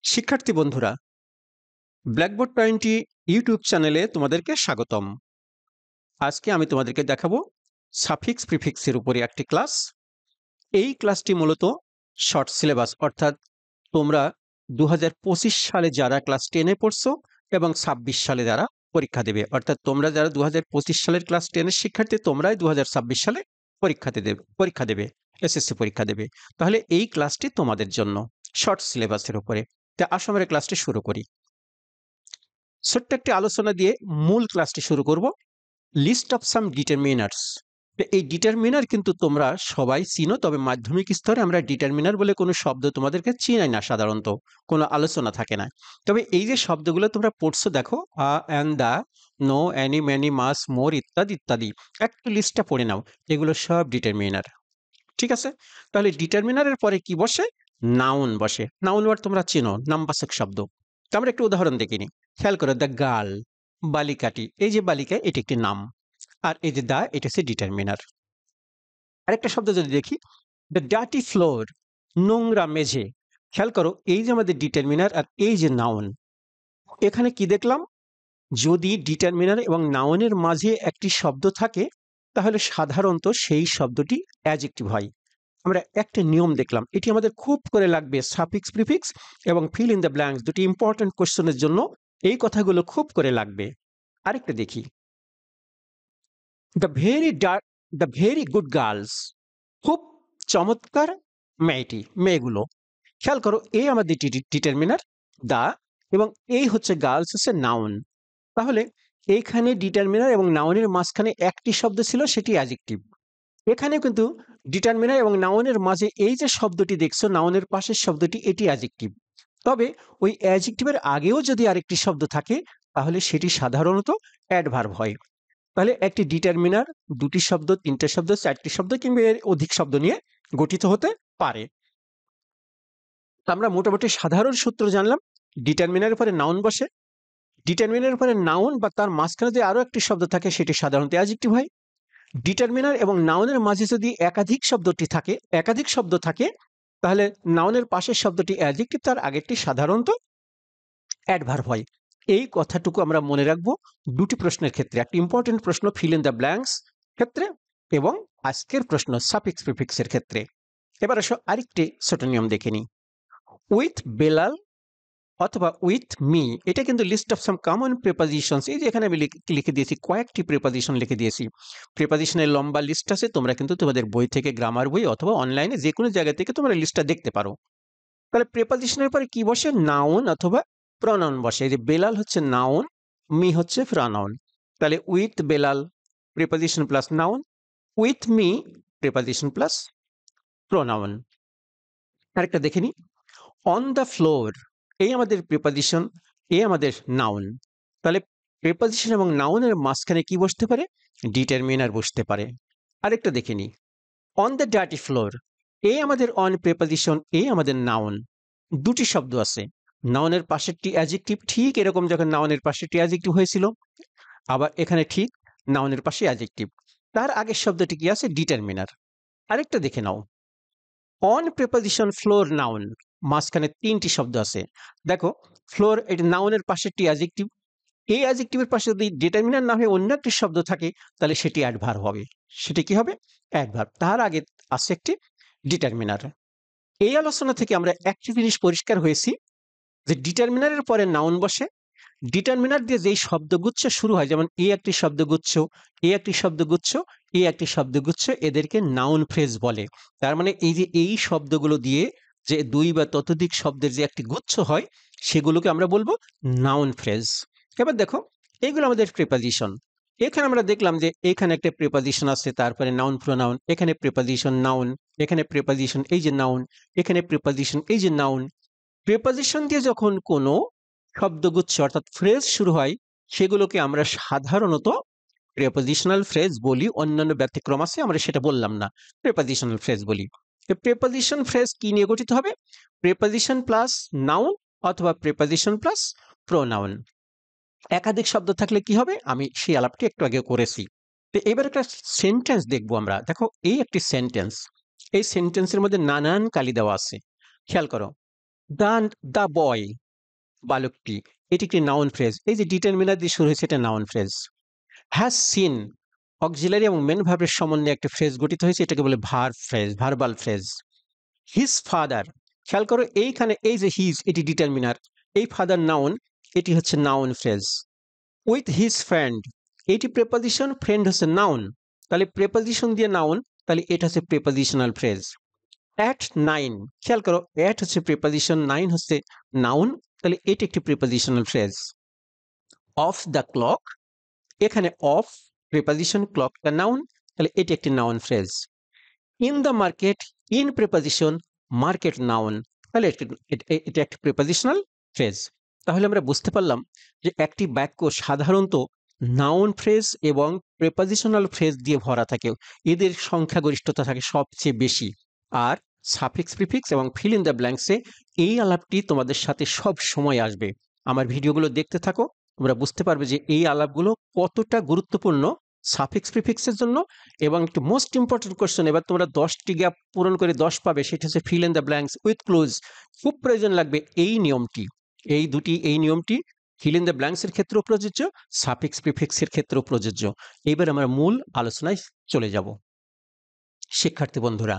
শিক্ষার্থী বন্ধুরা, blackboard 20 YouTube চ্যানেলে তোমাদেরকে স্বাগতম। আজকে আমি তোমাদেরকে দেখাবো সাফিক্স প্রিফিক্সের উপরে একটি ক্লাস। এই ক্লাসটি মূলত শর্ট সিলেবাস, অর্থাৎ তোমরা 2025 সালে যারা ক্লাস 10-এ পড়ছো এবং 26 সালে যারা পরীক্ষা দেবে, অর্থাৎ তোমরা যারা 2025 সালের ক্লাস 10-এর শিক্ষার্থী তোমরাই 2026 সালে পরীক্ষা দেবে, এসএসসি পরীক্ষা দেবে। তাহলে এই ক্লাসটি তোমাদের জন্য শর্ট সিলেবাসের উপরে। তা আসো আমরা ক্লাসটি শুরু করি। ছোট্ট একটি আলোচনা দিয়ে মূল ক্লাসটি শুরু করব। List of some determiners. এই ডিটারমিনার কিন্তু তোমরা সবাই চিনো, তবে মাধ্যমিক স্তরে আমরা ডিটারমিনার বলে কোনো শব্দ তোমাদেরকে চিনাই না, সাধারণত কোনো আলোচনা থাকে না। তবে এই যে শব্দগুলো তোমরা পড়ছো দেখো, a and the, no, any, many, much, more ইত্যাদি ইত্যাদি, একটু লিস্টটা পড়ে নাও। এগুলো সব ডিটারমিনার, ঠিক আছে? তাহলে ডিটারমিনারের পরে কি বসে? নাউন বসে। নাউন ওয়ার্ড তোমরা চেনো, নামবাচক শব্দ। তো আমরা একটু উদাহরণ দেখিনি। খেয়াল করো, দ্য গার্ল, বালিকাটি। এই যে বালিকা, এটি একটি নাম। আর এই যে দা, এটা হচ্ছে ডিটারমিনার। আরেকটা শব্দ যদি দেখি, দ্য ডার্টি ফ্লোর, নোংরা মেঝে। খেয়াল করো, এই যে আমাদের ডিটারমিনার আর এই যে নাউন, এখানে কি দেখলাম? যদি ডিটারমিনার এবং নাউনের মাঝে একটি শব্দ থাকে, তাহলে সাধারণত সেই শব্দটি অ্যাডজেক্টিভ হয়। আমরা একটা নিয়ম দেখলাম, এটি আমাদের খুব করে লাগবে। সাফিক্স প্রিফিক্স এবং ফিল ইন দ্য ব্ল্যাঙ্কস, দুটি ইম্পর্টেন্ট কোশ্চেনের জন্য এই কথাগুলো খুব করে লাগবে। আরেকটা দেখি, the very the very good girls, খুব চমৎকার মেয়েগুলো। খেয়াল করো, এই আমাদের ডিটারমিনার দা, এবং এই হচ্ছে গার্লস হচ্ছে নাউন। তাহলে এইখানে ডিটারমিনার এবং নাউনের মাঝখানে একটি শব্দ ছিল, সেটি অ্যাডজেক্টিভ। এখানে কিন্তু ডিটারমিনার এবং নাউনের মাঝে এই যে শব্দটি দেখছো, নাউনের পাশের শব্দটি, এটি অ্যাডজেক্টিভ। তবে ওই অ্যাডজেক্টিভের আগেও যদি আরেকটি শব্দ থাকে, তাহলে সেটি সাধারণত অ্যাডভার্ব হয়। তাহলে একটি ডিটারমিনার দুটি শব্দ, তিনটে শব্দ, চারটি শব্দ কিংবা এর অধিক শব্দ নিয়ে গঠিত হতে পারে। তো আমরা মোটামুটি সাধারণ সূত্র জানলাম। ডিটারমিনারের পরে নাউন বসে। ডিটারমিনারের পরে নাউন বা তার মাঝখানে যে আরো একটি শব্দ থাকে, সেটি সাধারণত অ্যাডজেক্টিভ হয়। ডিটারমিনার এবং নাউনের মাঝে যদি একাধিক শব্দ থাকে, তাহলে নাউনের পাশের শব্দটি অ্যাডজেক্টিভ, তার আগেরটি সাধারণত অ্যাডভার্ব হয়। এই কথাটুকু আমরা মনে রাখবো দুটি প্রশ্নের ক্ষেত্রে, একটি ইম্পর্টেন্ট প্রশ্ন ফিল ইন দ্য ব্ল্যাঙ্কস ক্ষেত্রে এবং আজকের প্রশ্ন সাফিক্স প্রিফিক্সের ক্ষেত্রে। এবার আসো আরেকটি ছোট নিয়ম দেখে নিই। উইথ বেলাল অথবা উইথ মি, এটা কিন্তু list of some common prepositions. এই যে এখানে আমি লিখে দিয়েছি, কয়েকটি প্রিপোজিশন লিখে দিয়েছি। প্রিপোজিশনের লম্বা লিস্ট আছে, তোমরা কিন্তু তোমাদের বই থেকে, গ্রামার বই অথবা অনলাইনে যে কোনো জায়গা থেকে তোমরা লিস্টটা দেখতে পারো। তাহলে প্রিপোজিশনের পরে কি বসে? নাউন অথবা প্রনাউন বসে। এই যে বেলাল হচ্ছে নাউন, মি হচ্ছে প্রনাউন। তাহলে with Belal preposition plus noun, with me preposition plus pronoun. আরেকটা দেখে নি, অন দ্য ফ্লোর, এই আমাদের প্রিপোজিশন, এই আমাদের নাউন। তাহলে প্রিপোজিশন এবং নাউনের মাঝখানে কি বসতে পারে? ডিটারমিনার বসতে পারে। আরেকটা দেখে নি, অন দ্য ডার্টি ফ্লোর, এই আমাদের অন প্রিপোজিশন, এই আমাদের নাউন। দুটি শব্দ আছে, নাউনের পাশেরটি অ্যাডজেক্টিভ, ঠিক এরকম যখন নাউনের পাশেরটি অ্যাডজেক্টিভ হয়েছিল, আবার এখানে ঠিক নাউনের পাশে অ্যাডজেক্টিভ, তার আগের শব্দটি কি আছে? ডিটারমিনার। আরেকটা দেখে নাও, অন প্রিপোজিশন ফ্লোর নাউন, মাঝখানে তিনটি শব্দ আছে। দেখো, ফ্লোর এটি নাউনের পাশেরটি অ্যাডজেক্টিভ, এই অ্যাডজেক্টিভের পাশে যদি ডিটারমিনার না হয়ে অন্য একটি শব্দ থাকে, তাহলে সেটি অ্যাডভার্ব হবে। সেটি কি হবে? অ্যাডভার্ব। তার আগে আছে একটি ডিটারমিনার। এই আলোচনা থেকে আমরা একটি জিনিস পরিষ্কার হয়েছি, যে ডিটারমিনারের পরে নাউন বসে। ডিটারমিনার দিয়ে যেই শব্দগুচ্ছ শুরু হয়, যেমন এ একটি শব্দগুচ্ছ, এ একটি শব্দগুচ্ছ, এ একটি শব্দগুচ্ছ, এদেরকে নাউন ফ্রেজ বলে। তার মানে এই যে এই শব্দগুলো দিয়ে যে দুই বা ততোধিক শব্দের যে একটি গুচ্ছ হয়, সেগুলোকে আমরা বলবো নাউন ফ্রেজ। এবার দেখো, এইগুলো আমাদের প্রিপোজিশন। এখানে আমরা দেখলাম যে এখানে একটা প্রিপোজিশন আছে, তারপরে নাউন প্রোনাউন, এখানে প্রিপোজিশন নাউন, এখানে প্রিপোজিশন এই যে নাউন, এখানে প্রিপোজিশন এই যে নাউন। প্রিপোজিশন দিয়ে যখন কোনো শব্দগুচ্ছ অর্থাৎ ফ্রেজ শুরু হয়, সেগুলোকে আমরা সাধারণত প্রিপোজিশনাল ফ্রেজ বলি। অন্যান্য ব্যতিক্রম আছে, আমরা সেটা বললাম না, প্রিপোজিশনাল ফ্রেজ বলি। প্রিপোজিশন ফ্রেজ কি নিয়ে গঠিত হবে? প্রিপোজিশন প্লাস নাউন অথবা প্রিপোজিশন প্লাস প্রোনাউন। একাধিক শব্দ থাকলে কি হবে? আমি সেই আলাপটি একটু আগে করেছি। তো এবার একটা সেন্টেন্স দেখবো আমরা। দেখো, এই একটি সেন্টেন্স, এই সেন্টেন্সের মধ্যে নানান কালি দেওয়া আছে। খেয়াল করো, দ্য বয়, বালকটি, এটি একটি নাউন ফ্রেজ। এই যে ডিটারমিনার দিয়ে শুরু হয়েছে, এটা noun phrase. Has seen, auxiliary এবং মেন ভার্বের সমন্বয়ে একটা ফ্রেজ গঠিত হয়েছে, এটাকে বলে verb phrase, verbal phrase. His father, খেয়াল করো এইখানে এই যে হিজ, এটি ডিটারমিনার, এই ফাদার নাউন, এটি হচ্ছে noun phrase. With his friend, এটি প্রেপোজিশন, ফ্রেন্ড হচ্ছে নাউন, তাহলে প্রেপোজিশন দিয়ে নাউন, তাহলে এটা হচ্ছে প্রেপোজিশনাল ফ্রেজ। অ্যাট 9, খেয়াল করো অ্যাট হচ্ছে প্রিপোজিশন, 9 হচ্ছে নাউন, তাহলে এটি একটি prepositional phrase. Of the clock, এখানে অফ প্রিপোজিশন, ক্লকটা নাউন, তাহলে এটি একটি noun phrase. In the market, in preposition, market noun, তাহলে এটা একটি প্রিপোজিশনাল ফ্রেজ। তাহলে আমরা বুঝতে পারলাম যে একটি বাক্য সাধারণত নাউন ফ্রেজ এবং প্রিপোজিশনাল ফ্রেজ দিয়ে ভরা থাকে, এদের সংখ্যাগরিষ্ঠতা থাকে সবচেয়ে বেশি। আর সাফিক্স প্রিফিক্স এবং ফিল ইন দ্য ব্ল্যাঙ্কসে এই আলাপটি তোমাদের সাথে সব সময় আসবে। আমার ভিডিওগুলো দেখতে থাকো, তোমরা বুঝতে পারবে যে এই আলাপগুলো কতটা গুরুত্বপূর্ণ সাফিক্স প্রিফিক্সের জন্য। এবং একটু মোস্ট ইম্পর্টেন্ট কোশ্চেন, এবার তোমরা 10টি গ্যাপ পূরণ করে 10 পাবে, সেটা হচ্ছে fill in the blanks with close. খুব প্রয়োজন লাগবে এই নিয়মটি, এই নিয়মটি ফিল ইন দ্য ব্ল্যাঙ্কসের ক্ষেত্রেও প্রযোজ্য, সাফিক্স প্রিফিক্সের ক্ষেত্রেও প্রযোজ্য। এবার আমরা মূল আলোচনায় চলে যাব। শিক্ষার্থী বন্ধুরা,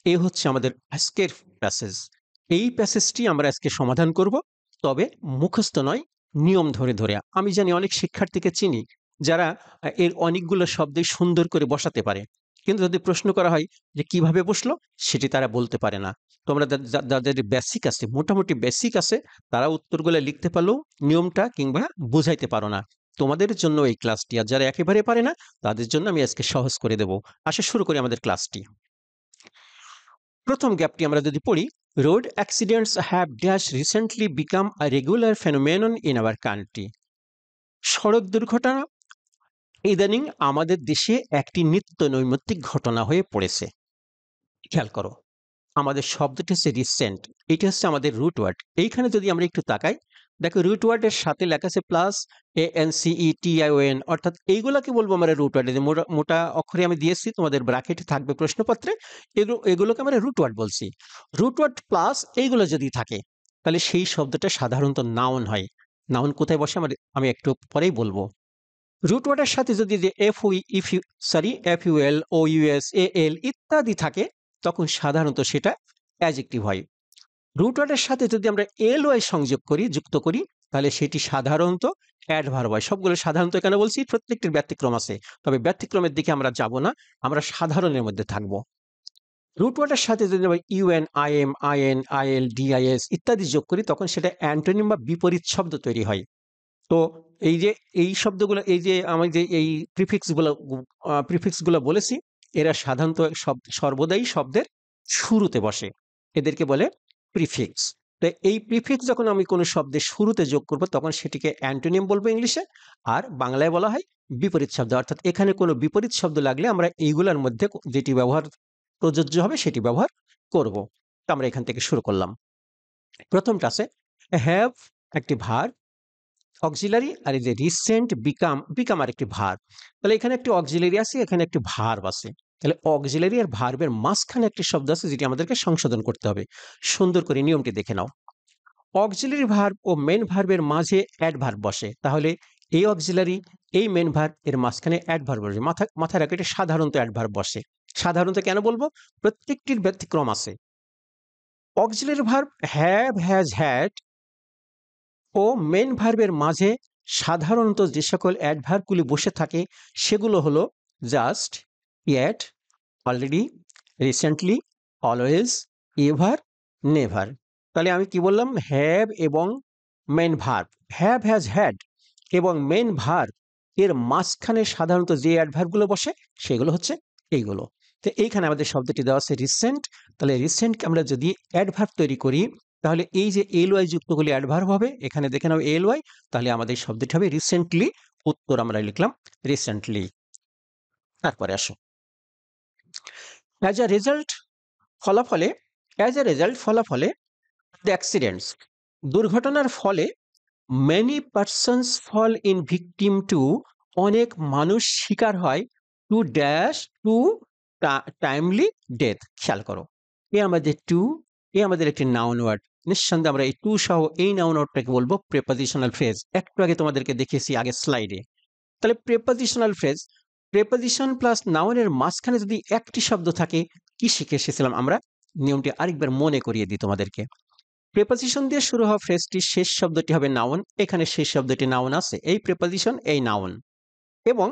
এই হচ্ছে আমাদের আজকের প্যাসেজ। এই প্যাসেজটি আমরা আজকে সমাধান করব, তবে মুখস্থ নয়, নিয়ম ধরে ধরে। আমি জানি অনেক শিক্ষার্থীকে চিনি যারা এর অনেকগুলো শব্দই সুন্দর করে বসাতে পারে, কিন্তু যদি প্রশ্ন করা হয় যে কিভাবে বসলো, সেটি তারা বলতে পারে না। তোমরা যাদের বেসিক আছে, মোটামুটি বেসিক আছে, তারা উত্তরগুলো লিখতে পারলেও নিয়মটা কিংবা বুঝাইতে পারো না। তোমাদের জন্য এই ক্লাসটি, আর যারা একেবারে পারে না তাদের জন্য আমি আজকে সহজ করে দেব। আসা শুরু করি আমাদের ক্লাসটি। প্রথম গ্যাপটি আমরা যদি পড়ি, road accidents have dash recently become a regular phenomenon in our country. সড়ক দুর্ঘটনা ইদানিং আমাদের দেশে একটি নিত্য নৈমিত্তিক ঘটনা হয়ে পড়েছে। খেয়াল করো, আমাদের শব্দটি হচ্ছে রিসেন্ট, এটা হচ্ছে আমাদের রুট ওয়ার্ড। এইখানে যদি আমরা একটু তাকাই, দেখো রুট ওয়ার্ডের সাথে লেখা আছে প্লাস ANCETION, অর্থাৎ এইগুলাকে বলবো আমরা রুট ওয়ার্ড। মোটা মোটা অক্ষরে আমি দিয়েছি, তোমাদের ব্র্যাকেটে থাকবে প্রশ্নপত্রে, এগুলোকে আমরা রুট ওয়ার্ড বলছি। রুট ওয়ার্ড প্লাস এইগুলো যদি থাকে, তাহলে সেই শব্দটা সাধারণত নাউন হয়। নাউন কোথায় বসে আমি একটু পরেই বলবো। রুট ওয়ার্ডের সাথে যদি যে FUL, OUS, AL ইত্যাদি থাকে, তখন সাধারণত সেটা অ্যাডজেক্টিভ হয়। রুট ওয়ার্ডের সাথে যদি আমরা LY সংযোগ করি, যুক্ত করি, তাহলে সেটি সাধারণত অ্যাডভার্ব হয়। সবগুলো সাধারণত কেন বলছি, প্রত্যেকটির ব্যতিক্রম আছে, তবে ব্যতিক্রমের দিকে আমরা যাব না, আমরা সাধারণের মধ্যে থাকবো। রুট ওয়ার্ডের সাথে যদি আমরা UN, IM, IN, IL, DIS ইত্যাদি যোগ করি, তখন সেটা অ্যান্টোনিম বা বিপরীত শব্দ তৈরি হয়। তো এই যে এই শব্দগুলো, এই যে আমি যে এই প্রিফিক্সগুলো বলেছি, এরা সাধারণত সর্বদাই শব্দের শুরুতে বসে, এদেরকে বলে প্রিফিক্স। তো এই প্রিফিক্স যখন আমি কোনো শব্দের শুরুতে যোগ করব, তখন সেটিকে অ্যান্টোনিম বলবো ইংলিশে, আর বাংলায় বলা হয় বিপরীত শব্দ। অর্থাৎ এখানে কোনো বিপরীত শব্দ লাগলে আমরা এইগুলোর মধ্যে যেটি ব্যবহার প্রযোজ্য হবে সেটি ব্যবহার করব। তো আমরা এখান থেকে শুরু করলাম। প্রথমটা আছে হ্যাভ, একটি ভার্ব, অক্সিলারি, আর এই যে রিসেন্ট বিকাম আর একটি ভার্ব। তাহলে এখানে একটি অক্সিলারি আছে, এখানে একটি ভার্ব আছে। তাহলে অক্সিলারি আর ভার্বের মাঝখানে একটি শব্দ আছে, যেটি আমাদেরকে সংশোধন করতে হবে। সুন্দর করে নিয়মটি দেখে নাও। অক্সিলারি ভার্ব ও মেন ভার্বের মাঝে অ্যাডভার্ব বসে, তাহলে এই অক্সিলারি, এই মেন ভার্ব, এর মাঝখানে অ্যাডভার্ব বসে। মাথায় রাখো, এটা সাধারণত অ্যাডভার্ব বসে। সাধারণত কেন বলবো, প্রত্যেকটির ব্যতিক্রম আছে। Auxiliary verb have, has, had ও মেন ভার্বের মাঝে সাধারণত যে সকল অ্যাডভার্বগুলি বসে থাকে, সেগুলো হলো just, yet, already, recently, always, ever, never. তাহলে আমি কি বললাম, হ্যাভ এবং main verb, have, has, had এবং মেন ভার্ব, এর মাঝখানে সাধারণত যে অ্যাডভার্বগুলো বসে সেগুলো হচ্ছে এইগুলো। তো এইখানে আমাদের শব্দটি দেওয়া আছে রিসেন্ট, তাহলে রিসেন্টকে আমরা যদি অ্যাডভার্ব তৈরি করি, তাহলে এই যে LY যুক্ত হলে অ্যাডভার্ব হবে, এখানে দেখে নাও LY, তাহলে আমাদের শব্দটি হবে রিসেন্টলি। উত্তর আমরা লিখলাম রিসেন্টলি। তারপরে আসো, অ্যাজ আ রেজাল্ট, ফলাফলে, অ্যাজ আ রেজাল্ট ফলাফলে, দ্য অ্যাক্সিডেন্টস, দুর্ঘটনার ফলে, many persons fall in victim to, অনেক মানুষ শিকার হয়, to dash, to timely death. খেয়াল করো, এ আমাদের টু, এ আমাদের একটি নাউন ওয়ার্ড, নিঃসন্দেহে আমরা এই টু সহ এই নাউন ওয়ার্ডটাকে বলবো প্রেপোজিশনাল ফ্রেজ। একটু আগে তোমাদেরকে দেখিয়েছি আগের স্লাইডে। তাহলে প্রেপোজিশনাল ফ্রেজ, প্রেপোজিশন প্লাস নাউনের মাঝখানে যদি একটি শব্দ থাকে, কি শিখে এসেছিলাম আমরা? নিয়মটি আরেকবার মনে করিয়ে দিই তোমাদেরকে। প্রেপোজিশন দিয়ে শুরু হওয়া ফ্রেজটির শেষ শব্দটি হবে নাউন। এখানে শেষ শব্দটি নাউন আছে, এই প্রেপোজিশন এই নাউন। এবং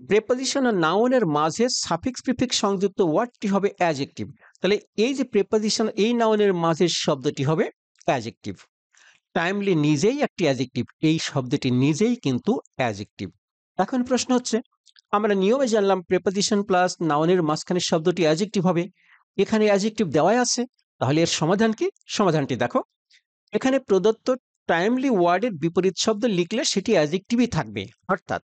প্রেপোজিশন আর নাউনের মাঝে সাফিক্স প্রিফিক্স সংযুক্ত ওয়ার্ডটি হবে অ্যাডজেক্টিভ। তাহলে এই যে প্রেপোজিশন এই নাউনের মাঝের শব্দটি হবে অ্যাডজেক্টিভ। টাইমলি নিজেই একটি অ্যাডজেক্টিভ, এই শব্দটি নিজেই কিন্তু অ্যাডজেক্টিভ। এখন প্রশ্ন হচ্ছে, আমরা নিয়মে জানলাম প্রেপোজিশন প্লাস নাউনের মাঝখানের শব্দটি অ্যাডজেক্টিভ হবে। এখানে অ্যাডজেক্টিভ দেওয়াই আছে, তাহলে এর সমাধান কি? সমাধানটি দেখো, এখানে প্রদত্ত টাইমলি ওয়ার্ডের বিপরীত শব্দ লিখলে সেটি অ্যাডজেক্টিভই থাকবে। অর্থাৎ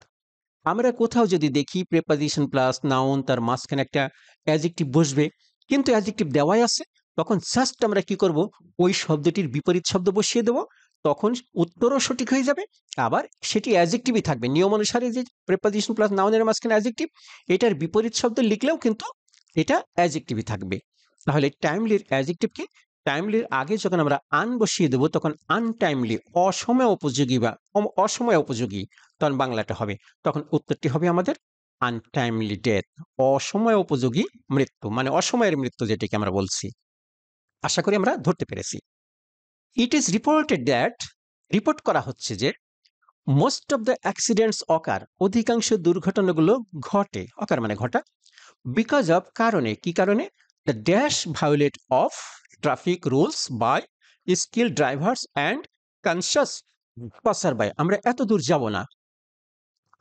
আমরা কোথাও যদি দেখি প্রেপোজিশন প্লাস নাউন তার মাঝখানে একটা অ্যাডজেক্টিভ বসবে, কিন্তু অ্যাডজেক্টিভ দেওয়াই আছে, তখন জাস্ট আমরা কি করব? ওই শব্দটির বিপরীত শব্দ বসিয়ে দেব, তখন উত্তরও সঠিক হয়ে যাবে, আবার সেটি অ্যাডজেক্টিভই থাকবে। নিয়ম অনুসারে যে প্রেপোজিশন প্লাস নাউনের মাঝখানে অ্যাডজেক্টিভ, এটার বিপরীত শব্দ লিখলেও কিন্তু এটা অ্যাডজেক্টিভই থাকবে। তাহলে টাইমলির অ্যাডজেক্টিভ কি? টাইমলির আগে যখন আমরা আন বসিয়ে দেবো তখন আনটাইমলি, অসময় উপযোগী বা অসময় উপযোগী, তখন বাংলাটা হবে, তখন উত্তরটি হবে আমাদের আনটাইমলি ডেথ, অসময় উপযোগী মৃত্যু, মানে অসময়ের মৃত্যু যেটিকে আমরা বলছি। আশা করি আমরা ধরতে পেরেছি। It is reported that, report করা হচ্ছে যে মোস্ট অফ দ্য অ্যাক্সিডেন্টস অকার, অধিকাংশ দুর্ঘটনাগুলো ঘটে, অকার মানে ঘটা, বিকজ অফ, কারণে, কি কারণে? The dash violate of traffic rules by skill drivers and conscious passer by. আমরা এত দূর যাব না,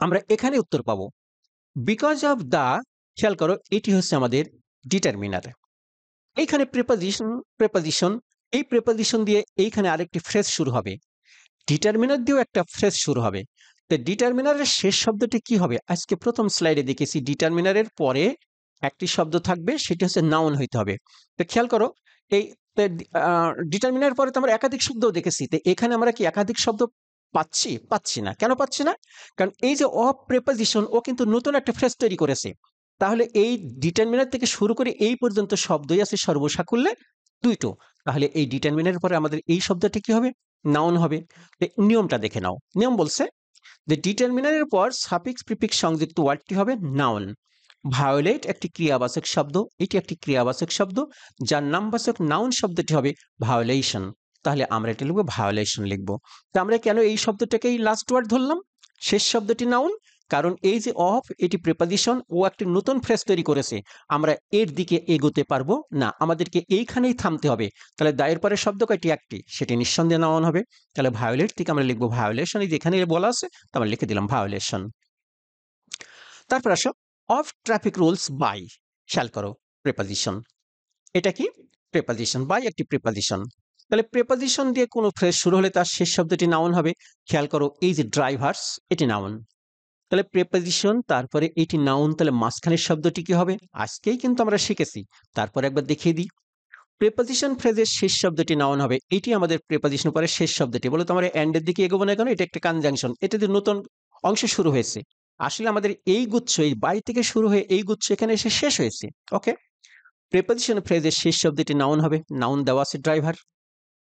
আমরা এখানে উত্তর পাবো বিকজ অফ দ্য। খেয়াল করো, এটি হচ্ছে আমাদের ডিটারমিনার। এইখানে প্রেপোজিশন, এই প্রেপোজিশন দিয়ে এইখানে আরেকটি ফ্রেজ শুরু হবে, ডিটারমিনার দিয়েও একটা ফ্রেজ শুরু হবে। তো ডিটারমিনারের শেষ শব্দটি কি হবে? আজকে প্রথম স্লাইডে দেখেছি ডিটারমিনারের পরে একটি শব্দ থাকবে, সেটি হচ্ছে নাউন হইতে হবে। তো খেয়াল করো, এই ডিটারমিনার পরে তো আমরা একাধিক শব্দও দেখেছি, তো এখানে আমরা কি একাধিক শব্দ পাচ্ছি? পাচ্ছি না। কেন পাচ্ছি না? কারণ এই যে অফ প্রেপোজিশন, ও কিন্তু নতুন একটা ফ্রেজ তৈরি করেছে। তাহলে এই ডিটারমিনার থেকে শুরু করে এই পর্যন্ত শব্দই আছে সর্বসাকুল্যে দুইটো। তাহলে এই ডিটারমিনারের পরে আমাদের এই শব্দটি কি হবে? নাউন হবে। নিয়মটা দেখে নাও। নিয়ম বলছে যে ডিটারমিনারের পর সাফিক্স প্রিফিক্স সংযুক্ত ওয়ার্ডটি হবে নাউন। ভায়োলেট একটি ক্রিয়াবাচক শব্দ, এটি একটি ক্রিয়াবাচক শব্দ, যার নামবাচক নাউন শব্দটি হবে ভায়োলেশন। তাহলে আমরা এটা লিখবো ভায়োলেশন লিখবো। তো আমরা কেন এই শব্দটাকেই লাস্ট ওয়ার্ড ধরলাম, শেষ শব্দটি নাউন? কারণ এই যে অফ, এটি প্রেপোজিশন, ও একটি নতুন ফ্রেজ তৈরি করেছে, আমরা এর দিকে এগোতে পারবো না, আমাদেরকে এইখানেই থামতে হবে। তাহলে দায়ের পরের শব্দ কয়টি? একটি, সেটি নিঃসন্দেহে নাউন হবে। তাহলে ভায়োলেট থেকে আমরা লিখবো ভায়োলেশন, এই যেখানে বলা আছে তো আমরা লিখে দিলাম ভায়োলেশন। তারপর আসো অফ ট্রাফিক রুলস বাই, খেয়াল করো প্রেপোজিশন, এটা কি? প্রেপোজিশন, বাই একটি প্রেপোজিশন। তাহলে প্রেপোজিশন দিয়ে কোনো ফ্রেজ শুরু হলে তার শেষ শব্দটি নাউন হবে। খেয়াল করো, এই যে ড্রাইভার্স, এটি নাউন। তাহলে প্রেপোজিশন, তারপরে এটি নাউন, তাহলে মাঝখানের শব্দটি কি হবে? আজকেই কিন্তু আমরা শিখেছি, তারপরে একবার দেখিয়ে দিই। প্রেপোজিশন ফ্রেজের শেষ শব্দটি নাউন হবে, এটি আমাদের প্রেপোজিশন পরে শেষ শব্দটি। বলে তো আমরা এন্ডের দিকে এগোবো না কেন? এটা একটা কনজাংশন, এটা দিয়ে নতুন অংশ শুরু হয়েছে। আসলে আমাদের এই গুচ্ছ, এই বাই থেকে শুরু হয়ে এই গুচ্ছ এখানে এসে শেষ হয়েছে। ওকে, প্রেপোজিশন ফ্রেজের শেষ শব্দটি নাউন হবে, নাউন দেওয়া আছে ড্রাইভার।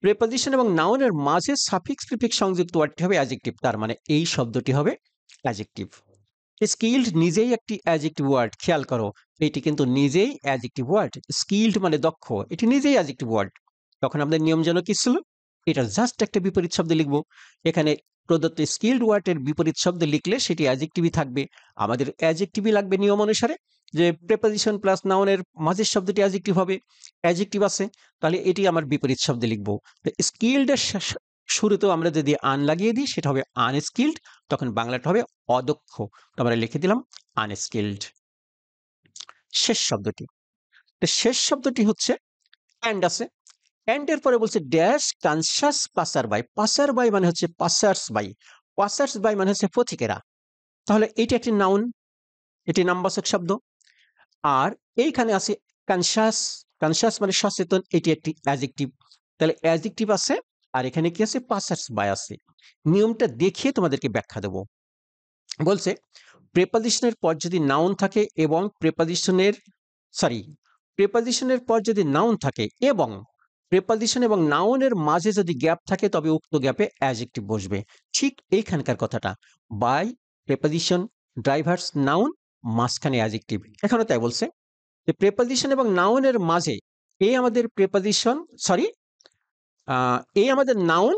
প্রেপোজিশন এবং নাউনের মাঝে সাফিক্স প্রিফিক্স সংযুক্ত ওয়ার্ডটি হবে অ্যাডজেক্টিভ, তার মানে এই শব্দটি হবে অ্যাডজেক্টিভ। স্কিলড নিজেই একটি অ্যাডজেক্টিভ ওয়ার্ড, খেয়াল করো এটি কিন্তু নিজেই অ্যাডজেক্টিভ ওয়ার্ড। স্কিলড মানে দক্ষ, এটি নিজেই অ্যাডজেক্টিভ ওয়ার্ড। তখন আমাদের নিয়ম যেন কি ছিল? এটা জাস্ট একটা বিপরীত শব্দ লিখবো। এখানে প্রদত্ত স্কিলড ওয়ার্ডের বিপরীত শব্দ লিখলে সেটি অ্যাডজেক্টিভই থাকবে, আমাদের অ্যাডজেক্টিভই লাগবে নিয়ম অনুসারে, যে প্রেপোজিশন প্লাস নাউনের মাঝের শব্দটি অ্যাডজেক্টিভ হবে, অ্যাডজেক্টিভ আছে, তাহলে এটি আমার বিপরীত শব্দ লিখবো। তো স্কিলডের শুরুতেও আমরা যদি আন লাগিয়ে দিই সেটা হবে আনস্কিলড, তখন বাংলাটা হবে অদক্ষ, তো আমরা লিখে দিলাম আনস্কিলড। শেষ শব্দটি, তো শেষ শব্দটি হচ্ছে অ্যান্ড আছে, অ্যান্ড এর পরে বলছে dash conscious passer by, passer by মানে হচ্ছে পাসার্স বাই, পাসার্স বাই মানে হচ্ছে পথিকেরা। তাহলে এটি একটি নাউন, এটি নামবাচক শব্দ। আর এইখানে আছে কনসাস, কনসাস মানে সচেতন, এটি একটি অ্যাডজেক্টিভ। তাহলে অ্যাডজেক্টিভ আছে, আর এখানে কি আছে? পাসার্স বাই আছে। নিয়মটা দেখিয়ে তোমাদেরকে ব্যাখ্যা দেব। বলছে প্রেপোজিশনের পর যদি নাউন থাকে এবং প্রেপোজিশনের পর যদি নাউন থাকে এবং প্রিপজিশন এবং নাউনের মাঝে যদি গ্যাপ থাকে তবে উক্ত গ্যাপে অ্যাডজেক্টিভ বসবে। ঠিক এইখানকার কথাটা, বাই, প্রিপজিশন, ড্রাইভার্স, নাউন, মাঝখানে অ্যাডজেক্টিভ। এখানেও তাই বলছে যে প্রিপজিশন এবং নাউনের মাঝে এই আমাদের প্রিপজিশন, সরি, এই আমাদের নাউন,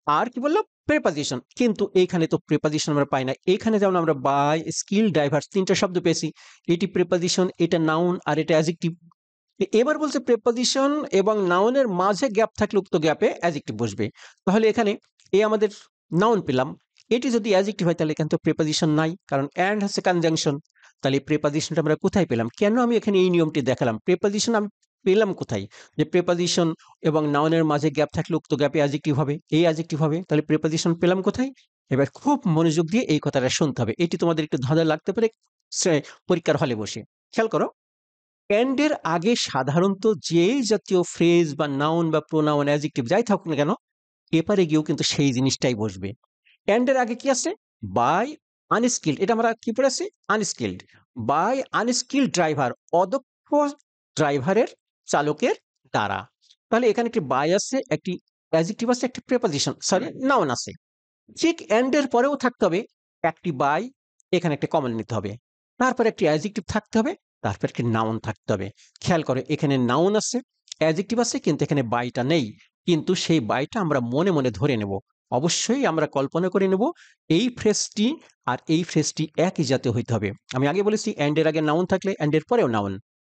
আর কি বললাম, প্রিপজিশন। কিন্তু এইখানে তো প্রিপজিশন আমরা পাই না। এখানে যেমন আমরা বাই, স্কিল, ড্রাইভার্স তিনটা শব্দ পেয়েছি। এটি প্রিপজিশন, এটা নাউন, আর এটা অ্যাডজেক্টিভ। এবার বলছে প্রিপজিশন এবং নাউনের মাঝে গ্যাপ থাকলে উক্ত গ্যাপে অ্যাডজেক্টিভ বসবে। তাহলে এখানে এ আমাদের নাউন পেলাম, এটি যদি অ্যাডজেক্টিভ হয় তাহলে এখানে তো প্রিপজিশন নাই, কারণ অ্যান্ড হচ্ছে কনজাংশন। তাহলে প্রিপজিশনটা আমরা কোথায় পেলাম? কেন আমি এখানে এই নিয়মটি দেখালাম? প্রিপজিশন আমি পেলাম কোথায়? যে প্রিপজিশন এবং নাউনের মাঝে গ্যাপ থাকলে উক্ত গ্যাপে অ্যাডজেক্টিভ হবে, এই অ্যাডজেক্টিভ হবে। তাহলে প্রিপজিশন পেলাম কোথায়? এবার খুব মনোযোগ দিয়ে এই কথাটা শুনতে হবে। এটি তোমাদের একটু ধাঁধা লাগতে পারে পরীক্ষার হলে বসে। খেয়াল করো, এন্ড এর আগে সাধারণত যেই জাতীয় ফ্রেজ বা নাউন বা প্রোনাউন অ্যাডজেক্টিভ যাই থাকুক না কেন, এপারে গিয়েও কিন্তু সেই জিনিসটাই বসবে। এন্ড এর আগে কি আছে? বাই আনস্কিল্ড, এটা আমরা কি পড়েছি? আনস্কিল্ড। বাই আনস্কিল্ড ড্রাইভার, অদক্ষ ড্রাইভারের, চালকের দ্বারা। তাহলে এখানে একটি বাই আছে, একটি অ্যাডজেক্টিভ আছে, একটি প্রিপজিশন, সরি, নাউন আছে। ঠিক এন্ড এর পরেও থাকতে হবে একটি বাই, এখানে একটা কমন নিতে হবে, তারপর একটি অ্যাডজেক্টিভ থাকতে হবে, তারপর একটি নাউন থাকতে হবে। খেয়াল করে, এখানে নাউন আছে, অ্যাডজেক্টিভ আছে, কিন্তু এখানে বাইটা নেই। কিন্তু সেই বাইটা আমরা মনে মনে ধরে নেব। অবশ্যই আমরা কল্পনা করে নেব এই ফ্রেজটি আর এই ফ্রেজটি একই জাতীয় হইতে হবে। আমি আগে বলেছি এন্ড এর আগে নাউন থাকলে এন্ড এর পরেও নাউন,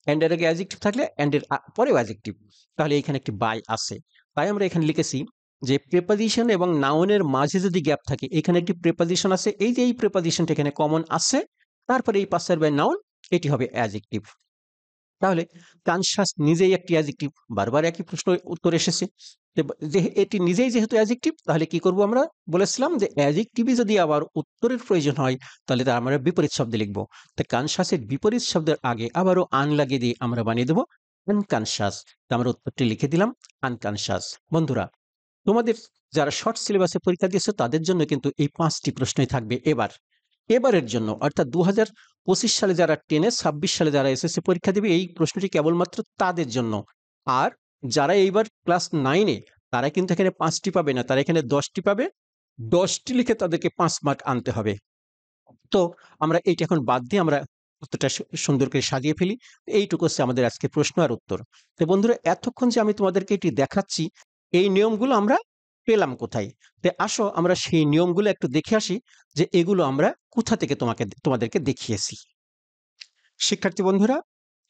এন্ড এর আগে অ্যাডজেক্টিভ থাকলে এন্ড এর পরেও অ্যাডজেক্টিভ। তাহলে এখানে একটি বাই আছে, তাই আমরা এখানে লিখেছি যে প্রিপজিশন এবং নাউনের মাঝে যদি গ্যাপ থাকে, এখানে একটি প্রিপজিশন আছে, এই যে এই প্রিপজিশনটা এখানে কমন আছে, তারপরে এই পাশের বাই নাউন, এটি হবে অ্যাডজেক্টিভ। তাহলে কনশাস নিজেই একটি অ্যাডজেক্টিভ, বারবার একই প্রশ্ন উত্তর এসেছে যে এটি নিজেই যেহেতু অ্যাডজেক্টিভ, তাহলে কি করব? আমরা বলেছিলাম যে অ্যাডজেক্টিভই যদি আবার উত্তরের প্রয়োজন হয় তাহলে তার আমরা বিপরীত শব্দ লিখবো। তো কনশাসের বিপরীত শব্দের আগে আবারও আন লাগিয়ে দিয়ে আমরা বানিয়ে দেবো আনকনশাস। তো আমরা উত্তরটি লিখে দিলাম আনকনশাস। বন্ধুরা, তোমাদের যারা শর্ট সিলেবাসে পরীক্ষা দিয়েছে তাদের জন্য কিন্তু এই 5টি প্রশ্নই থাকবে এবারের জন্য, অর্থাৎ 2025 সালে যারা 10-এ, 26 সালে যারা এসএসসি পরীক্ষা দেবে, এই প্রশ্নটি কেবলমাত্র তাদের জন্য। আর যারা এইবার ক্লাস 9-এ, তারা কিন্তু এখানে 5টি পাবে না, তারা এখানে 10টি পাবে। 10টি লিখে তাদেরকে 5 মার্ক আনতে হবে। তো আমরা এইটা এখন বাদ দিয়ে আমরা উত্তরটা সুন্দর করে সাজিয়ে ফেলি। এইটুকু হচ্ছে আমাদের আজকে প্রশ্ন আর উত্তর। তো বন্ধুরা, এতক্ষণ যে আমি তোমাদেরকে এটি দেখাচ্ছি, এই নিয়মগুলো আমরা পেলাম কোথায়? তো আসো আমরা সেই নিয়মগুলো একটু দেখে আসি যে এগুলো আমরা কোথা থেকে তোমাদেরকে দেখিয়েছি। শিক্ষার্থী বন্ধুরা,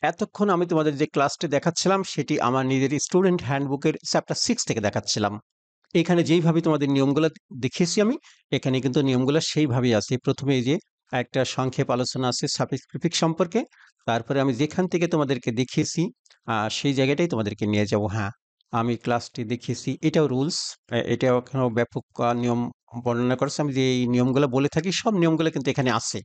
এতক্ষণ আমি তোমাদের যে ক্লাসটি দেখাচ্ছিলাম সেটি আমার নিজের স্টুডেন্ট হ্যান্ডবুকের চ্যাপ্টার 6 থেকে দেখাচ্ছিলাম। এখানে যেইভাবে তোমাদের নিয়মগুলো দেখিয়েছি আমি, এখানে কিন্তু নিয়মগুলো সেইভাবেই আছে। প্রথমে এই যে একটা সংক্ষেপ আলোচনা আছে সাফিক্স প্রিফিক্স সম্পর্কে, তারপরে আমি যেখান থেকে তোমাদেরকে দেখিয়েছি সেই জায়গাটাই তোমাদেরকে নিয়ে যাব। হ্যাঁ, আমি ক্লাসটি দেখিয়েছি, এটাও রুলস, এটাও এখানেও ব্যাপক নিয়ম বর্ণনা করেছে। আমি যে এই নিয়মগুলো বলে থাকি সব নিয়মগুলো কিন্তু এখানে আছে।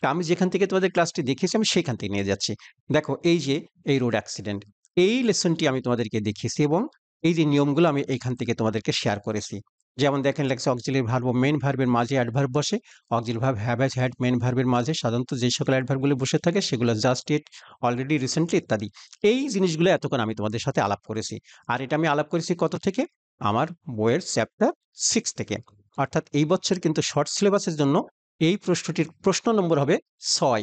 তা আমি যেখান থেকে তোমাদের ক্লাসটি দেখিয়েছি আমি সেখান থেকে নিয়ে যাচ্ছি। দেখো, এই যে এই রোড অ্যাক্সিডেন্ট, এই লেসনটি আমি তোমাদেরকে দেখিয়েছি এবং এই যে নিয়মগুলো আমি এইখান থেকে তোমাদেরকে শেয়ার করেছি। যেমন দেখেন লেখছে অক্সিলারি ভার্ব ও মেইন ভার্বের মাঝে অ্যাডভার্ব বসে। Auxiliary verb have, has, had, main ভার্বের মাঝে সাধারণত যে সকল অ্যাডভার্বগুলো বসে থাকে সেগুলো জাস্ট, ইট, অলরেডি, রিসেন্টলি ইত্যাদি। এই জিনিসগুলো এতক্ষণ আমি তোমাদের সাথে আলাপ করেছি। আর এটা আমি আলাপ করেছি কত থেকে? আমার বইয়ের চ্যাপ্টার 6 থেকে। অর্থাৎ এই বছর কিন্তু শর্ট সিলেবাসের জন্য এই প্রশ্নটির প্রশ্ন নম্বর হবে 6।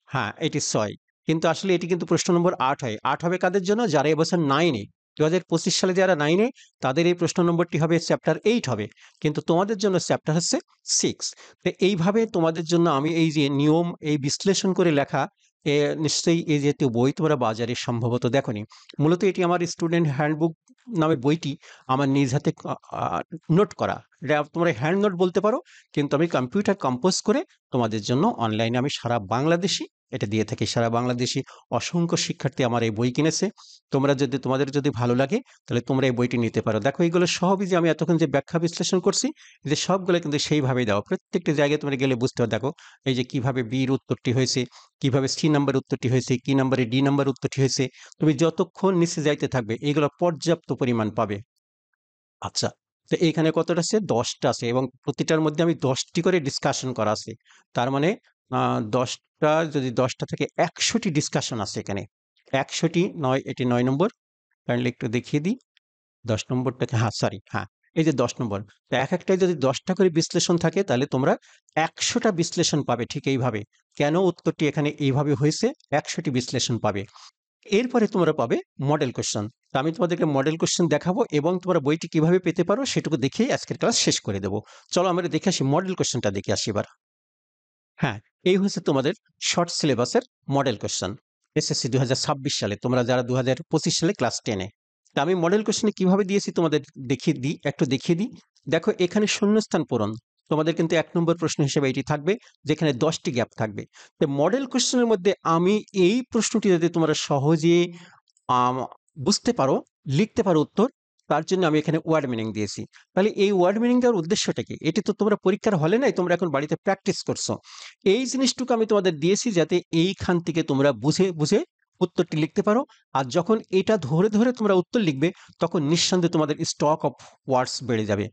হ্যাঁ, এটি 6, কিন্তু আসলে এটি কিন্তু প্রশ্ন নম্বর 8 হয়। 8 হবে কাদের জন্য? যারা এবছর 9-এ, 2025 সালে যারা 9-এ, তাদের এই প্রশ্ন নম্বরটি হবে চ্যাপ্টার 8 হবে। কিন্তু তোমাদের জন্য চ্যাপ্টার হচ্ছে 6। তো এইভাবে তোমাদের জন্য আমি এই যে নিয়ম, এই বিশ্লেষণ করে লেখা, নিশ্চয়ই এই জাতীয় বই তোমরা বাজারে সম্ভবত দেখোনি। মূলত এটি আমার স্টুডেন্ট হ্যান্ডবুক নামে বইটি আমার নিজ হাতে নোট করা। এটা তোমরা হ্যান্ড নোট বলতে পারো, কিন্তু আমি কম্পিউটার কম্পোজ করে তোমাদের জন্য অনলাইনে আমি সারা বাংলাদেশি এটা দিয়ে থাকি। সারা বাংলাদেশি অসংখ্য শিক্ষার্থী আমার এই বই কিনেছে। তোমাদের যদি ভালো লাগে তাহলে তোমরা এই বইটি নিতে পারো। দেখো, এইগুলো সবই যে আমি এতক্ষণ যে ব্যাখ্যা বিশ্লেষণ করছি, যে সবগুলো কিন্তু সেইভাবেই দেওয়া। প্রত্যেকটি জায়গায় তোমরা গেলে বুঝতে হবে। দেখো, এই যে কিভাবে বির উত্তরটি হয়েছে, কিভাবে সি নাম্বার উত্তরটি হয়েছে, কি নাম্বারে ডি নাম্বার উত্তরটি হয়েছে। তুমি যতক্ষণ নিচে যাইতে থাকবে এগুলো পর্যাপ্ত পরিমাণ পাবে। আচ্ছা, তো এইখানে কতটা আছে? 10টা আছে, এবং প্রতিটার মধ্যে আমি 10টি করে ডিসকাশন করা আছে। তার মানে 10টা, যদি 10টা থেকে 100টি ডিসকাশন আছে এখানে। 100টি নয়, এটি 9 নম্বর। কাইন্ডলি একটু দেখিয়ে দিই 10 নম্বরটাকে, হ্যাঁ সরি, হ্যাঁ এই যে 10 নম্বর। তো এক একটায় যদি 10টা করে বিশ্লেষণ থাকে তাহলে তোমরা 100টা বিশ্লেষণ পাবে ঠিক এইভাবে। কেন উত্তরটি এখানে এইভাবে হয়েছে, 100টি বিশ্লেষণ পাবে। এরপরে তোমরা পাবে মডেল কোশ্চেন। তো আমি তোমাদেরকে মডেল কোশ্চেন দেখাবো এবং তোমরা বইটি কিভাবে পেতে পারো সেটুকু দেখিয়ে আজকের ক্লাস শেষ করে দেবো। চলো আমরা দেখে আসি মডেল কোশ্চেনটা দেখে আসি এবার। হ্যাঁ, এই হচ্ছে তোমাদের শর্ট সিলেবাসের মডেল কোশ্চেন এসএসসি 2026 সালে, তোমরা যারা 2025 সালে ক্লাস 10-এ। তা আমি মডেল কোশ্চেনে কিভাবে দিয়েছি তোমাদের দেখিয়ে দিই। দেখো এখানে শূন্যস্থান পূরণ তোমাদের কিন্তু 1 নম্বর প্রশ্ন হিসেবে এটি থাকবে, যেখানে 10টি গ্যাপ থাকবে। তো মডেল কোশ্চেনের মধ্যে আমি এই প্রশ্নটি যদি তোমরা সহজে আম বুঝতে পারো, লিখতে পারো উত্তর, তার জন্য আমি এখানে ওয়ার্ড মিনিং দিয়েছি। তাহলে এই ওয়ার্ড মিনিং দেওয়ার উদ্দেশ্যটা কি? এটি তো তোমরা পরীক্ষার হলে নাই, তোমরা এখন বাড়িতে প্র্যাকটিস করছো। এই জিনিসটুকু আমি তোমাদের দিয়েছি যাতে এইখান থেকে তোমরা বুঝে বুঝে উত্তরটি লিখতে পারো। আর যখন এটা ধরে ধরে তোমরা উত্তর লিখবে, তখন নিঃসন্দেহে তোমাদের স্টক অফ ওয়ার্ডস বেড়ে যাবে,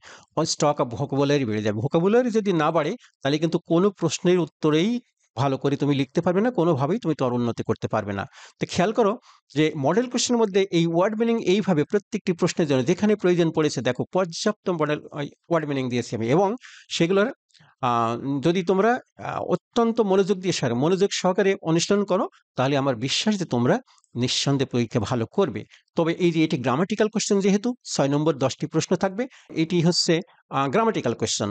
স্টক অফ ভোকাবুলারি বেড়ে যাবে। ভোকাবুলারি যদি না বাড়ে তাহলে কিন্তু কোনো প্রশ্নের উত্তরেই ভালো করে তুমি লিখতে পারবে না, কোনোভাবেই তুমি তোমার উন্নতি করতে পারবে না। তো খেয়াল করো যে মডেল কোশ্চেনের মধ্যে এই ওয়ার্ড মিনিং এইভাবে প্রত্যেকটি প্রশ্নের জন্য যেখানে প্রয়োজন পড়েছে, দেখো পর্যাপ্ত মডেল ওয়ার্ড মিনিং দিয়েছি আমি, এবং সেগুলোর যদি তোমরা অত্যন্ত মনোযোগ সহকারে অনুশীলন করো, তাহলে আমার বিশ্বাস যে তোমরা নিঃসন্দেহে পরীক্ষা ভালো করবে। তবে এই যে এটি গ্রামাটিক্যাল কোশ্চেন, যেহেতু 6 নম্বর 10টি প্রশ্ন থাকবে, এটি হচ্ছে গ্রামাটিক্যাল কোশ্চেন।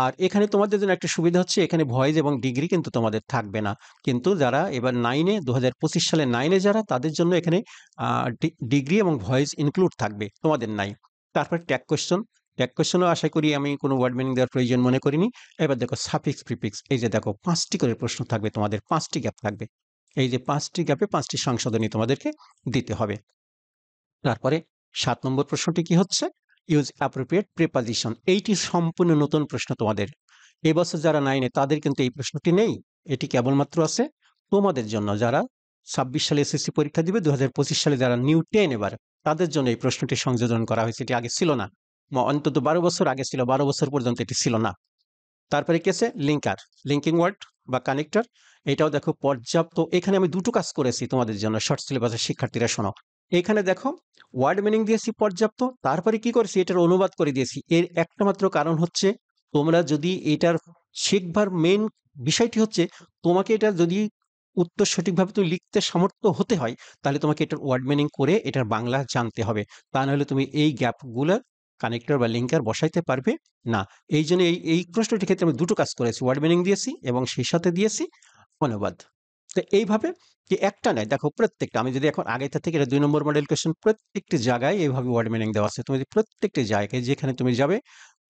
আর এখানে তোমাদের জন্য একটা সুবিধা হচ্ছে, এখানে ভয়েস এবং ডিগ্রি কিন্তু তোমাদের থাকবে না। কিন্তু যারা এবার 9-এ 2025 সালে 9-এ যারা, তাদের জন্য এখানে ডিগ্রি এবং ভয়েস ইনক্লুড থাকবে, তোমাদের নাই। তারপর ট্যাগ কোশ্চেনও আশা করি আমি কোনো ওয়ার্ড মিনিং দেওয়ার প্রয়োজন মনে করিনি। এবার দেখো সাফিক্স প্রিফিক্স, এই যে দেখো 5টি করে প্রশ্ন থাকবে, তোমাদের 5টি গ্যাপ থাকবে। এই যে 5টি গ্যাপে 5টি সংশোধনী তোমাদেরকে দিতে হবে। তারপরে 7 নম্বর প্রশ্নটি কি হচ্ছে, ইউজ অ্যাপ্রোপ্রিয়েট প্রিপজিশন। এইটি সম্পূর্ণ নতুন প্রশ্ন তোমাদের। এবছর যারা 9-এ তাদের কিন্তু এই প্রশ্নটি নেই, এটি কেবলমাত্র আছে তোমাদের জন্য। যারা 26 সালে এসএসসি পরীক্ষা দিবে, 2025 সালে যারা নিউ 10 এবার, তাদের জন্য এই প্রশ্নটি সংযোজন করা হয়েছে। এটি আগে ছিল না, অন্তত 12 বছর আগে ছিল, 12 বছর পর্যন্ত এটি ছিল না। তারপরে কি আছে, লিঙ্কিং ওয়ার্ড বা কানেক্টর। এটাও দেখো পর্যাপ্ত। এখানে আমি দুটো কাজ করেছি তোমাদের জন্য, শর্ট সিলেবাসের শিক্ষার্থীরা শোনো। এখানে দেখো ওয়ার্ড মিনিং দিয়েছি পর্যাপ্ত, তারপরে কি করেছি, এটার অনুবাদ করে দিয়েছি। এর একটা মাত্র কারণ হচ্ছে, তোমরা যদি এটার শিখবার মেন বিষয়টি হচ্ছে, তোমাকে এটা যদি উত্তর সঠিকভাবে তুমি লিখতে সামর্থ্য হতে হয়, তাহলে তোমাকে এটার ওয়ার্ড মিনিং করে এটার বাংলা জানতে হবে। তা নাহলে তুমি এই গ্যাপগুলো কানেক্টর বা লিঙ্কার বসাইতে পারবে না। এই জন্য এই প্রশ্নটির ক্ষেত্রে আমি দুটো কাজ করেছি, ওয়ার্ড মিনিং দিয়েছি এবং সেই সাথে দিয়েছি অনুবাদ। তো এইভাবে কি একটা নয়, দেখো প্রত্যেকটা, আমি যদি এখন আগে থেকে, এটা 2 নম্বর মডেল কোয়েশ্চেন, প্রত্যেকটি জায়গায় এইভাবে ওয়ার্ড মিনিং দেওয়া আছে। তুমি যদি প্রত্যেকটি জায়গায় যেখানে তুমি যাবে,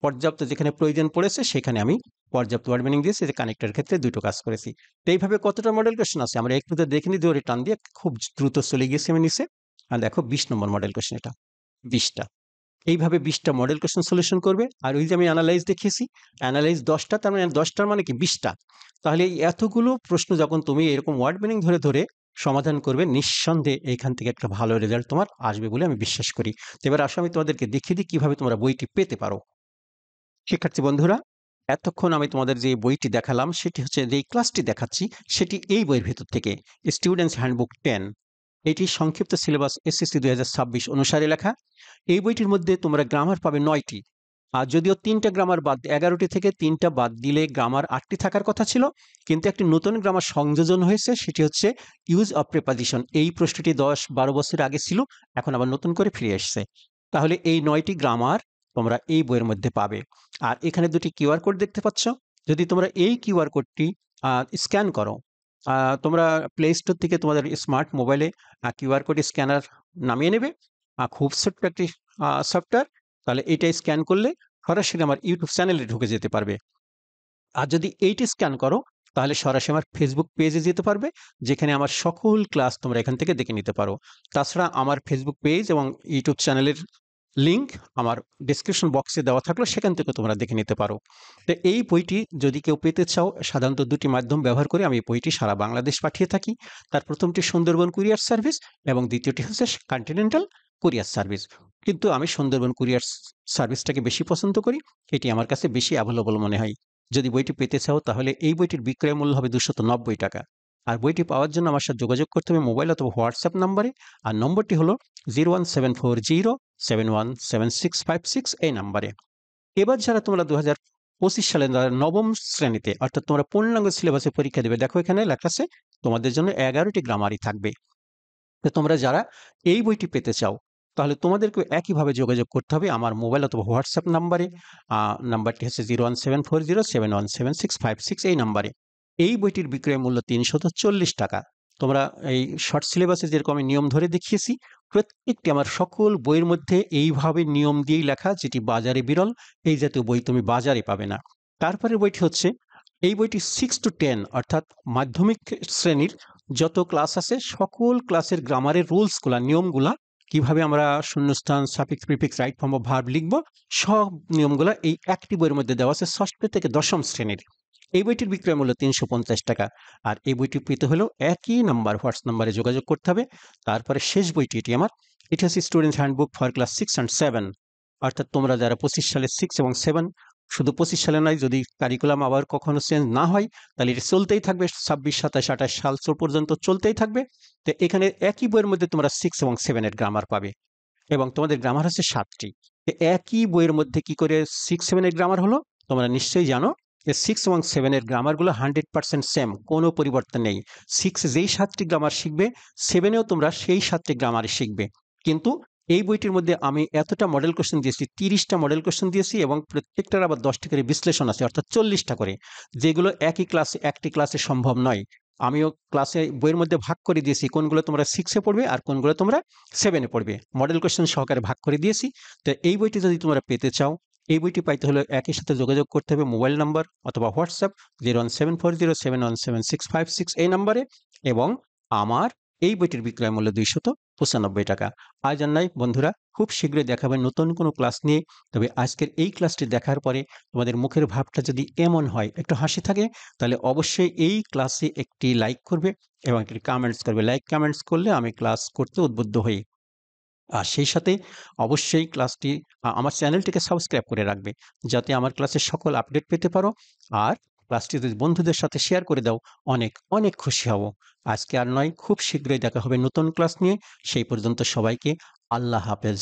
পর্যাপ্ত যেখানে প্রয়োজন পড়েছে সেখানে আমি পর্যাপ্ত ওয়ার্ড মিনিং দিয়েছি, যে কানেক্টরের ক্ষেত্রে দুটো কাজ করেছি। তো এইভাবে কতটা মডেল কোয়েশ্চেন আছে আমরা একটু দেখে নিই, দিয়ে টান দিয়ে খুব দ্রুত চলে গেছি আমি নিচে। আর দেখো 20 নম্বর মডেল কোয়েশ্চেন, এটা 20টা। এইভাবে 20টা মডেল কোশ্চেন সলিউশন করবে। আর ওই যে আমি অ্যানালাইজ দেখিয়েছি, অ্যানালাইজ 10টা, তার মানে 10টার মানে কি 20টা। তাহলে এই এতগুলো প্রশ্ন যখন তুমি এরকম ওয়ার্ড মিনিং ধরে ধরে সমাধান করবে, নিঃসন্দেহে এইখান থেকে একটা ভালো রেজাল্ট তোমার আসবে বলে আমি বিশ্বাস করি। তো এবার আসো আমি তোমাদেরকে দেখিয়ে দিই কিভাবে তোমরা বইটি পেতে পারো। শিক্ষার্থী বন্ধুরা, এতক্ষণ আমি তোমাদের যে বইটি দেখালাম, সেটি হচ্ছে, যে ক্লাসটি দেখাচ্ছি সেটি এই বইয়ের ভেতর থেকে, স্টুডেন্টস হ্যান্ডবুক 10। এটি সংক্ষিপ্ত সিলেবাস এসএসসি 2026 অনুসারে লেখা। এই বইটির মধ্যে তোমরা গ্রামার পাবে 9টি। আর যদিও 3টা গ্রামার বাদ, 11টি থেকে 3টা বাদ দিলে গ্রামার 8টি থাকার কথা ছিল, কিন্তু একটি নতুন গ্রামার সংযোজন হয়েছে, সেটি হচ্ছে ইউজ অফ প্রিপজিশন। এই প্রশ্নটি 10-12 বছর আগে ছিল, এখন আবার নতুন করে ফিরে এসেছে। তাহলে এই 9টি গ্রামার তোমরা এই বইয়ের মধ্যে পাবে। আর এখানে দুটি কিউআর কোড দেখতে পাচ্ছ, যদি তোমরা এই কিউআর কোডটি স্ক্যান করো, তোমরা প্লে স্টোর থেকে তোমাদের স্মার্ট মোবাইলে কিউআর কোড স্ক্যানার নামিয়ে নেবে, খুব ছোট্ট একটি সফটওয়্যার। তাহলে এটা স্ক্যান করলে সরাসরি আমার ইউটিউব চ্যানেলে ঢুকে যেতে পারবে। আর যদি এইটি স্ক্যান করো, তাহলে সরাসরি আমার ফেসবুক পেজে যেতে পারবে, যেখানে আমার সকল ক্লাস তোমরা এখান থেকে দেখে নিতে পারো। তাছাড়া আমার ফেসবুক পেজ এবং ইউটিউব চ্যানেলের লিঙ্ক আমার ডেসক্রিপশন বক্সে দেওয়া থাকলো, সেখান থেকে তোমরা দেখে নিতে পারো। তো এই বইটি যদি কেউ পেতে চাও, সাধারণত দুটি মাধ্যম ব্যবহার করে আমি বইটি সারা বাংলাদেশ পাঠিয়ে থাকি। তার প্রথমটি সুন্দরবন কুরিয়ার সার্ভিস এবং দ্বিতীয়টি হচ্ছে কন্টিনেন্টাল কুরিয়ার সার্ভিস। কিন্তু আমি সুন্দরবন কুরিয়ার সার্ভিসটাকে বেশি পছন্দ করি, এটি আমার কাছে বেশি অ্যাভেলেবল মনে হয়। যদি বইটি পেতে চাও, তাহলে এই বইটির বিক্রয় মূল্য হবে 290 টাকা। আর বইটি পাওয়ার জন্য আমার সাথে যোগাযোগ করতে হবে মোবাইল অথবা হোয়াটসঅ্যাপ নাম্বারে। আর নম্বরটি হলো 01740 717656 এই নাম্বারে। এবার যারা তোমরা 2025 সালে যারা নবম শ্রেণীতে অর্থাৎ তোমরা পূর্ণাঙ্গ সিলেবাসে পরীক্ষা দেবে, দেখো এখানে লেখা আছে তোমাদের জন্য 11টি গ্রামারই থাকবে। তো তোমরা যারা এই বইটি পেতে চাও তাহলে তোমাদেরকে একইভাবে যোগাযোগ করতে হবে আমার মোবাইল অথবা হোয়াটসঅ্যাপ নাম্বারে। নাম্বারটি হচ্ছে 01740717656 এই নাম্বারে। এই বইটির বিক্রয় মূল্য 340 টাকা। তোমরা এই শর্ট সিলেবাসে যেরকম আমি নিয়ম ধরে দেখিয়েছি, প্রত্যেকটি আমার সকল বইয়ের মধ্যে এইভাবে নিয়ম দিয়েই লেখা, যেটি বাজারে বিরল। এই জাতীয় বই তুমি বাজারে পাবে না। তারপরে বইটি হচ্ছে এই বইটি 6 to 10 অর্থাৎ মাধ্যমিক শ্রেণীর যত ক্লাস আছে সকল ক্লাসের গ্রামারের রুলসগুলা, নিয়মগুলা, কিভাবে আমরা শূন্যস্থান, suffix, prefix, right form of verb লিখব, সব নিয়মগুলা এই একটি বইয়ের মধ্যে দেওয়া আছে, ষষ্ঠ থেকে দশম শ্রেণীর। এই বইটির বিক্রয় মূল্য 350 টাকা। আর এই বইটি পেতে হলেও একই নাম্বার, হোয়াটস নাম্বারে যোগাযোগ করতে হবে। তারপরে শেষ বইটি এটি আমার, এটা হচ্ছে student handbook for class 6 and 7, অর্থাৎ তোমরা যারা 25 সালে 6 এবং 7, শুধু 25 সালে নয়, যদি কারিকুলাম আবার কখনো চেঞ্জ না হয় তাহলে এটি চলতেই থাকবে, 26, 27, 28 সাল পর্যন্ত চলতেই থাকবে। তো এখানে একই বইয়ের মধ্যে তোমরা 6 এবং 7 এর গ্রামার পাবে, এবং তোমাদের গ্রামার হচ্ছে 7টি। একই বইয়ের মধ্যে কি করে 6, 7 এর গ্রামার হলো তোমরা নিশ্চয়ই জানো। 6 এবং 7 এর গ্রামারগুলো 100% সেম, কোনো পরিবর্তন নেই। 6 যেই 7টি গ্রামার শিখবে, 7এও তোমরা সেই 7টি গ্রামারই শিখবে। কিন্তু এই বইটির মধ্যে আমি এতটা মডেল কোশ্চেন দিয়েছি, 30টা মডেল কোশ্চেন দিয়েছি, এবং প্রত্যেকটার আবার 10টি করে বিশ্লেষণ আছে, অর্থাৎ 40টা করে, যেগুলো একই ক্লাসে, একটি ক্লাসে সম্ভব নয়। আমিও ক্লাসে বইয়ের মধ্যে ভাগ করে দিয়েছি, কোনগুলো তোমরা 6-এ পড়বে আর কোনগুলো তোমরা 7-এ পড়বে, মডেল কোশ্চেন সহকারে ভাগ করে দিয়েছি। তো এই বইটি যদি তোমরা পেতে চাও, এই বইটি পাইতে হলে একই সাথে যোগাযোগ করতে হবে মোবাইল নাম্বার অথবা হোয়াটসঅ্যাপ 01740717656 এই নাম্বারে, এবং আমার এই বইটির বিক্রয় মূল্য 295 টাকা। আজ আর নাই বন্ধুরা, খুব শীঘ্রই দেখাবে নতুন কোনো ক্লাস নিয়ে। তবে আজকের এই ক্লাসটি দেখার পরে তোমাদের মুখের ভাবটা যদি এমন হয়, একটু হাসি থাকে, তাহলে অবশ্যই এই ক্লাসে একটি লাইক করবে এবং একটি কমেন্টস করবে। লাইক কমেন্টস করলে আমি ক্লাস করতে উদ্বুদ্ধ হই। আর সেই সাথে অবশ্যই ক্লাসটি, আমার চ্যানেলটিকে সাবস্ক্রাইব করে রাখবে, যাতে আমার ক্লাসের সকল আপডেট পেতে পারো। আর ক্লাসটি যদি বন্ধুদের সাথে শেয়ার করে দাও, অনেক অনেক খুশি হব। আজকে আর নয়, খুব শীঘ্রই দেখা হবে নতুন ক্লাস নিয়ে। সেই পর্যন্ত সবাইকে আল্লাহ হাফেজ।